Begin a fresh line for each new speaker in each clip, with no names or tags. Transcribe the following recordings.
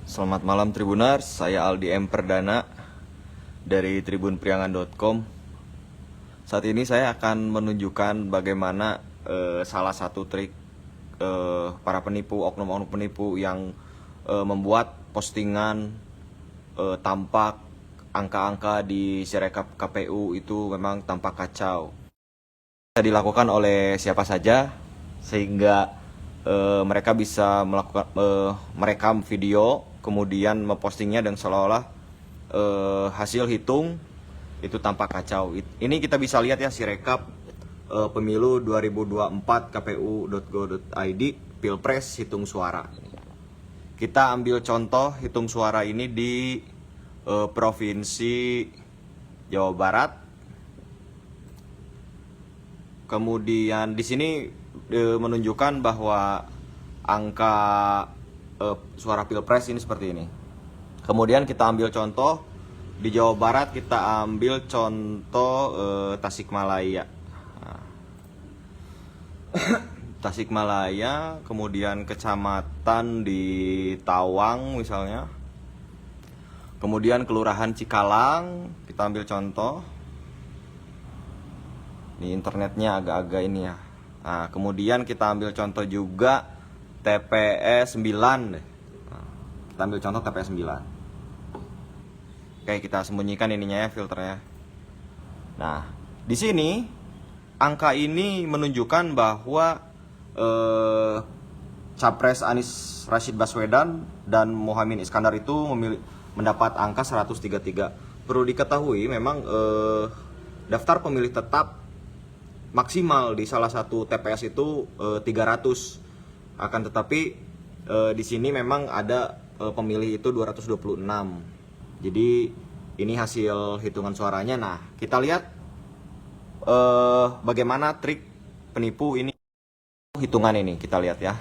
Selamat malam Tribuners, saya Aldi M. Perdana dari tribunpriangan.com. Saat ini saya akan menunjukkan bagaimana salah satu trik para penipu, oknum-oknum penipu yang membuat postingan tampak angka-angka di Sirekap KPU itu memang tampak kacau. Bisa dilakukan oleh siapa saja sehingga mereka bisa melakukan merekam video kemudian mempostingnya dan seolah-olah hasil hitung itu tampak kacau. Ini kita bisa lihat ya Sirekap pemilu 2024 kpu.go.id Pilpres hitung suara. Kita ambil contoh hitung suara ini di Provinsi Jawa Barat. Kemudian di sini menunjukkan bahwa angka suara Pilpres ini seperti ini. Kemudian kita ambil contoh di Jawa Barat, kita ambil contoh Tasikmalaya. Tasikmalaya, kemudian kecamatan di Tawang misalnya. Kemudian kelurahan Cikalang, kita ambil contoh. Ini internetnya agak-agak ini ya. Nah, kemudian kita ambil contoh juga TPS 9 deh. Nah, kita ambil contoh TPS 9. Oke, kita sembunyikan ininya ya, filternya. Nah, di sini angka ini menunjukkan bahwa Capres Anies Rashid Baswedan dan Muhaimin Iskandar itu mendapat angka 133. Perlu diketahui memang daftar pemilih tetap maksimal di salah satu TPS itu 300. Akan tetapi di sini memang ada pemilih itu 226. Jadi ini hasil hitungan suaranya. Nah, kita lihat bagaimana trik penipu ini hitungan ini. Kita lihat ya.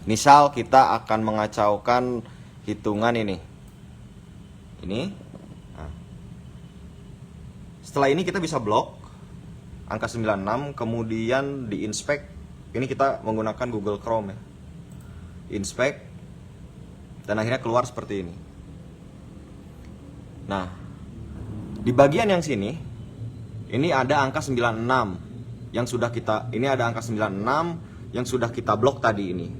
Misal kita akan mengacaukan hitungan ini. Ini. Nah. Setelah ini kita bisa blok angka 96, kemudian di inspect. Ini kita menggunakan Google Chrome ya. Inspect, dan akhirnya keluar seperti ini. Nah, di bagian yang sini ini ada angka 96 yang sudah kita, ini ada angka 96 yang sudah kita blok tadi ini.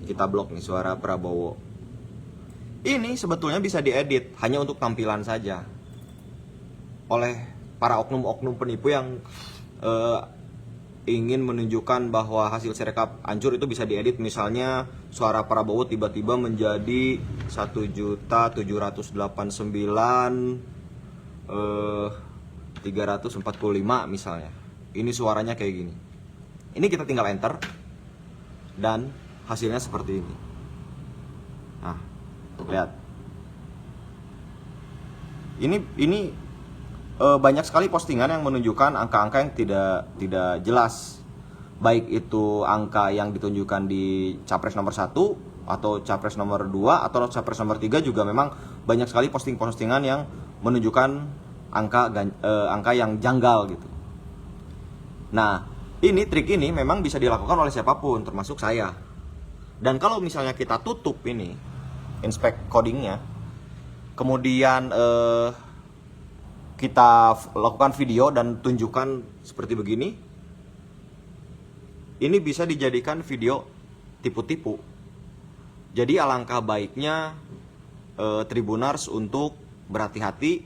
Kita blok nih suara Prabowo. Ini sebetulnya bisa diedit hanya untuk tampilan saja oleh para oknum-oknum penipu yang ingin menunjukkan bahwa hasil Sirekap hancur. Itu bisa diedit, misalnya suara Prabowo tiba-tiba menjadi 1.789.345 misalnya. Ini suaranya kayak gini. Ini kita tinggal enter dan hasilnya seperti ini. Nah, lihat. Ini banyak sekali postingan yang menunjukkan angka-angka yang tidak jelas. Baik itu angka yang ditunjukkan di Capres nomor 1 atau Capres nomor 2 atau Capres nomor 3 juga memang banyak sekali postingan yang menunjukkan angka yang janggal gitu. Nah, ini trik ini memang bisa dilakukan oleh siapapun termasuk saya. Dan kalau misalnya kita tutup ini inspect codingnya, kemudian kita lakukan video dan tunjukkan seperti begini, ini bisa dijadikan video tipu-tipu. Jadi alangkah baiknya Tribuners untuk berhati-hati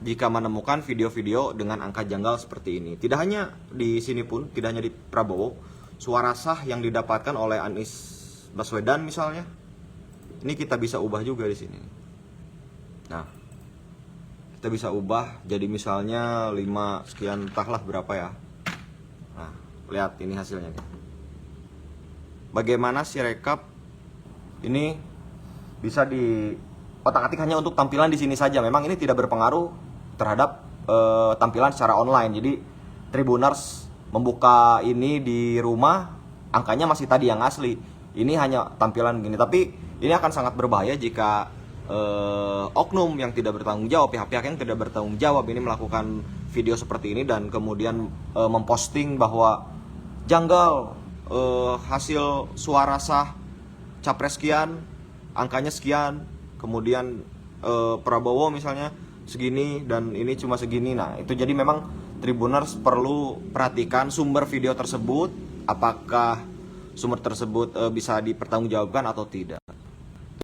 jika menemukan video-video dengan angka janggal seperti ini. Tidak hanya di sini pun, tidak hanya di Prabowo, suara sah yang didapatkan oleh Anies Baswedan misalnya, ini kita bisa ubah juga di sini. Nah, kita bisa ubah jadi misalnya 5 sekian, entahlah berapa ya. Nah, lihat ini hasilnya nih. Bagaimana Sirekap ini bisa di otak-atik hanya untuk tampilan di sini saja. Memang ini tidak berpengaruh terhadap tampilan secara online. Jadi Tribuners membuka ini di rumah, angkanya masih tadi yang asli. Ini hanya tampilan gini. Tapi ini akan sangat berbahaya jika oknum yang tidak bertanggung jawab, pihak-pihak yang tidak bertanggung jawab ini melakukan video seperti ini dan kemudian memposting bahwa janggal hasil suara sah capres sekian angkanya sekian, kemudian Prabowo misalnya segini dan ini cuma segini. Nah, itu jadi memang Tribuners perlu perhatikan sumber video tersebut, apakah sumber tersebut bisa dipertanggungjawabkan atau tidak.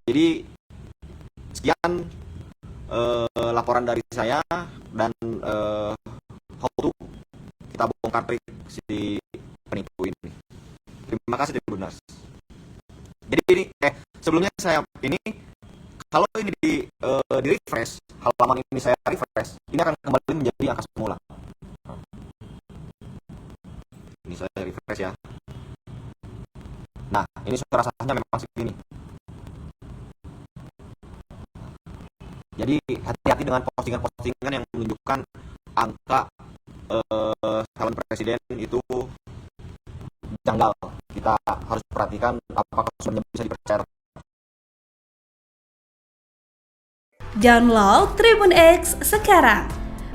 Jadi sekian laporan dari saya, dan how to kita bongkar trik si penipu ini. Terima kasih Tribuners. Jadi ini sebelumnya saya ini, kalau ini di refresh, halaman ini saya refresh, ini akan kembali menjadi angka semula. Ini saya refresh ya. Nah, ini suara sahnya memang segini. Jadi hati-hati dengan postingan-postingan yang menunjukkan angka calon presiden itu janggal. Kita harus perhatikan apakah sumbernya bisa dipercaya.
Download Tribun X sekarang,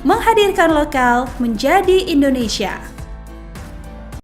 menghadirkan lokal menjadi Indonesia.